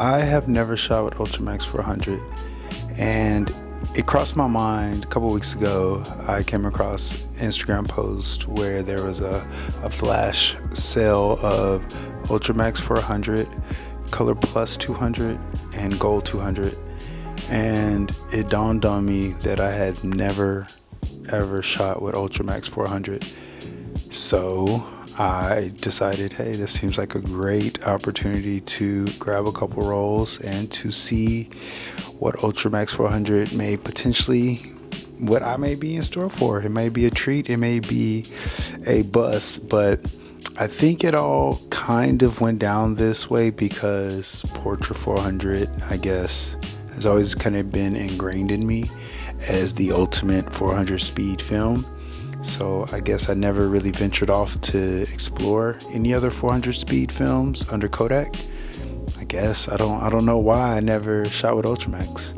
I have never shot with Ultramax 400, and it crossed my mind a couple weeks ago. I came across an Instagram post where there was a flash sale of Ultramax 400, Color Plus 200, and Gold 200, and it dawned on me that I had never ever shot with Ultramax 400. So I decided, hey, this seems like a great opportunity to grab a couple rolls and to see what Ultramax 400 may potentially, what I may be in store for. It may be a treat, it may be a bust, but I think it all kind of went down this way because Portra 400, I guess, has always kind of been ingrained in me as the ultimate 400 speed film. So I guess I never really ventured off to explore any other 400 speed films under Kodak. I guess I don't know why I never shot with Ultramax,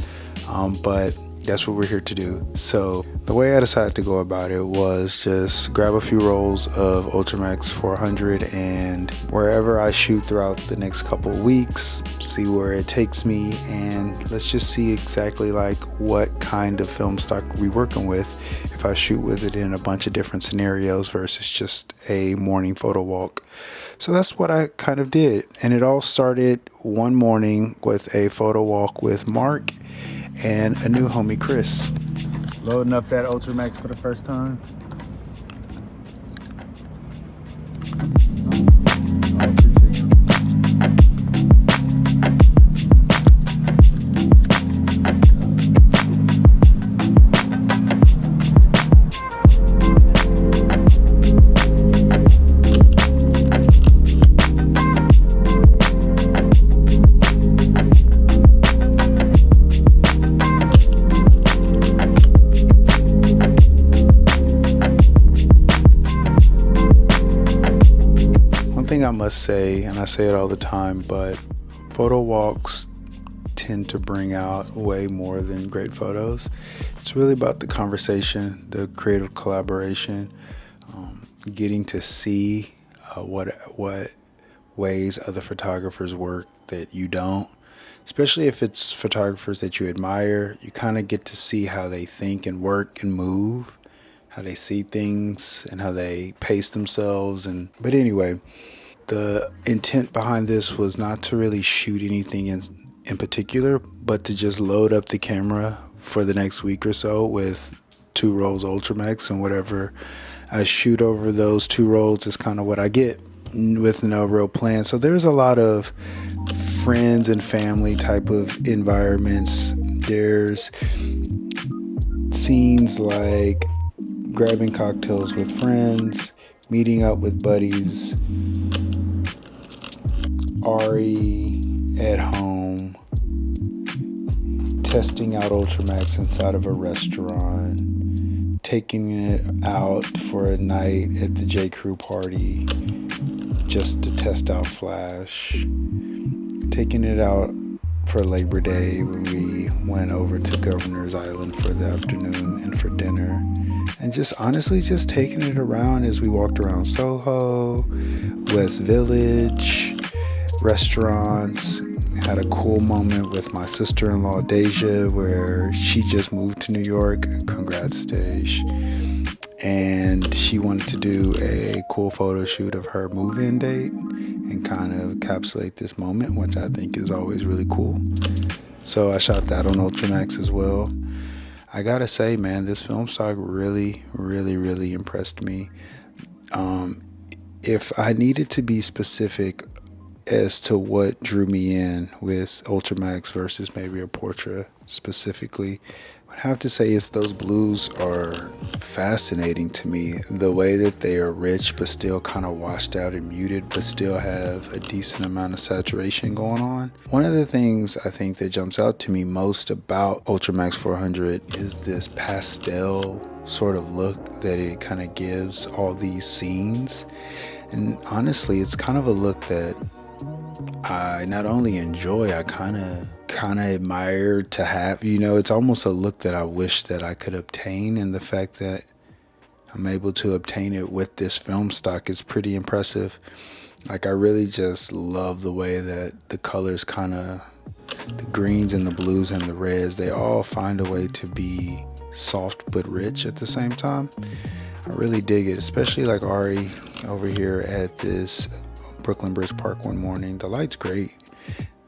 but that's what we're here to do. So the way I decided to go about it was just grab a few rolls of Ultramax 400, and wherever I shoot throughout the next couple of weeks, see where it takes me, and let's just see exactly like what kind of film stock we're working with if I shoot with it in a bunch of different scenarios versus just a morning photo walk. So that's what I kind of did, and it all started one morning with a photo walk with Mark and a new homie, Chris. Loading up that Ultramax for the first time. I must say, and I say it all the time, but photo walks tend to bring out way more than great photos. It's really about the conversation, the creative collaboration, getting to see what ways other photographers work that you don't. Especially if it's photographers that you admire, you kind of get to see how they think and work and move, how they see things and how they pace themselves. But anyway, the intent behind this was not to really shoot anything in particular, but to just load up the camera for the next week or so with 2 rolls Ultramax, and whatever I shoot over those 2 rolls is kind of what I get, with no real plan. So there's a lot of friends and family type of environments. There's scenes like grabbing cocktails with friends, meeting up with buddies, Ari at home, testing out Ultramax inside of a restaurant, taking it out for a night at the J. Crew party just to test out flash, taking it out for Labor Day when we went over to Governor's Island for the afternoon and for dinner, and just honestly just taking it around as we walked around Soho, West Village, restaurants. Had a cool moment with my sister-in-law Deja where she just moved to New York. Congrats, Dej. And she wanted to do a cool photo shoot of her move-in date and kind of encapsulate this moment, which I think is always really cool. So I shot that on Ultramax as well. I gotta say, man, this film stock really, really, really impressed me. If I needed to be specific as to what drew me in with Ultramax versus maybe a Portra specifically, I would have to say it's those blues are fascinating to me. The way that they are rich but still kind of washed out and muted, but still have a decent amount of saturation going on. One of the things I think that jumps out to me most about Ultramax 400 is this pastel sort of look that it kind of gives all these scenes. And honestly, it's kind of a look that I not only enjoy, I kind of admire to have. You know, it's almost a look that I wish that I could obtain, and the fact that I'm able to obtain it with this film stock is pretty impressive. Like, I really just love the way that the colors kind of the greens and the blues and the reds, they all find a way to be soft but rich at the same time. I really dig it, especially like Ari over here at this Brooklyn Bridge Park one morning. The light's great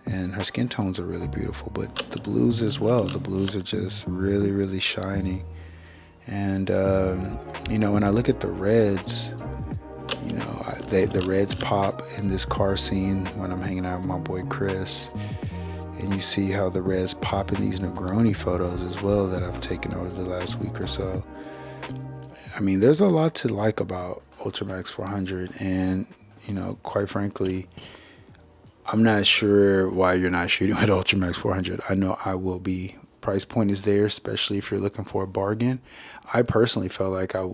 and her skin tones are really beautiful, but the blues as well. The blues are just really, really shiny. And, when I look at the reds, the reds pop in this car scene when I'm hanging out with my boy Chris. And you see how the reds pop in these Negroni photos as well that I've taken over the last week or so. I mean, there's a lot to like about Ultramax 400. And, quite frankly, I'm not sure why you're not shooting with Ultramax 400. I know I will be. Price point is there, especially if you're looking for a bargain. I personally felt like I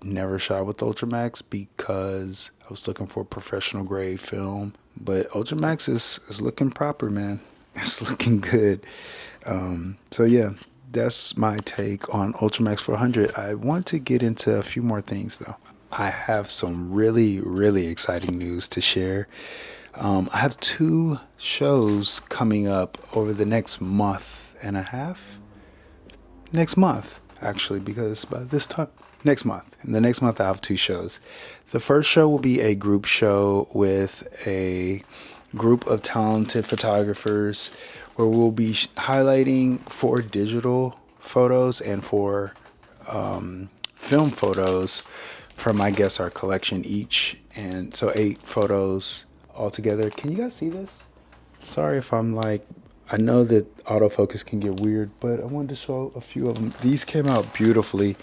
never shot with Ultramax because I was looking for professional grade film. But Ultramax is looking proper, man. It's looking good. So yeah, that's my take on Ultramax 400. I want to get into a few more things though. I have some really, really exciting news to share. I have 2 shows coming up over the next month and a half. Next month, actually, because by this time, next month. In the next month, I have 2 shows. The first show will be a group show with a group of talented photographers where we'll be highlighting 4 digital photos and 4 film photos from, I guess, our collection each. And so 8 photos altogether. Can you guys see this? Sorry if I'm like, I know that autofocus can get weird, but I wanted to show a few of them. These came out beautifully.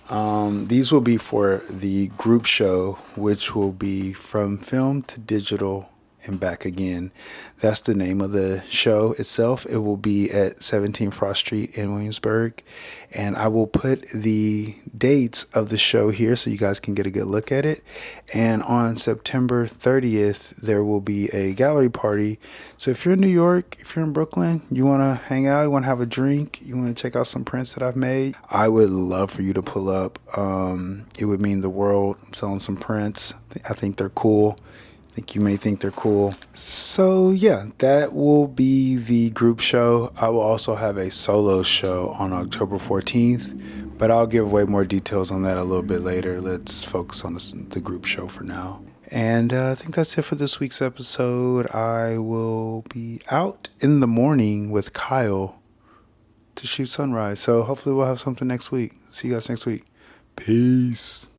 These will be for the group show, which will be from film to digital and back again. That's the name of the show itself. It will be at 17 Frost Street in Williamsburg. And I will put the dates of the show here so you guys can get a good look at it. And on September 30th, there will be a gallery party. So if you're in New York, if you're in Brooklyn, you want to hang out, you want to have a drink, you want to check out some prints that I've made, I would love for you to pull up. It would mean the world. I'm selling some prints. I think they're cool. I think you may think they're cool. So yeah, that will be the group show. I will also have a solo show on October 14th, but I'll give way more details on that a little bit later. Let's focus on the group show for now. And I think that's it for this week's episode. I will be out in the morning with Kyle to shoot sunrise. So hopefully we'll have something next week. See you guys next week. Peace.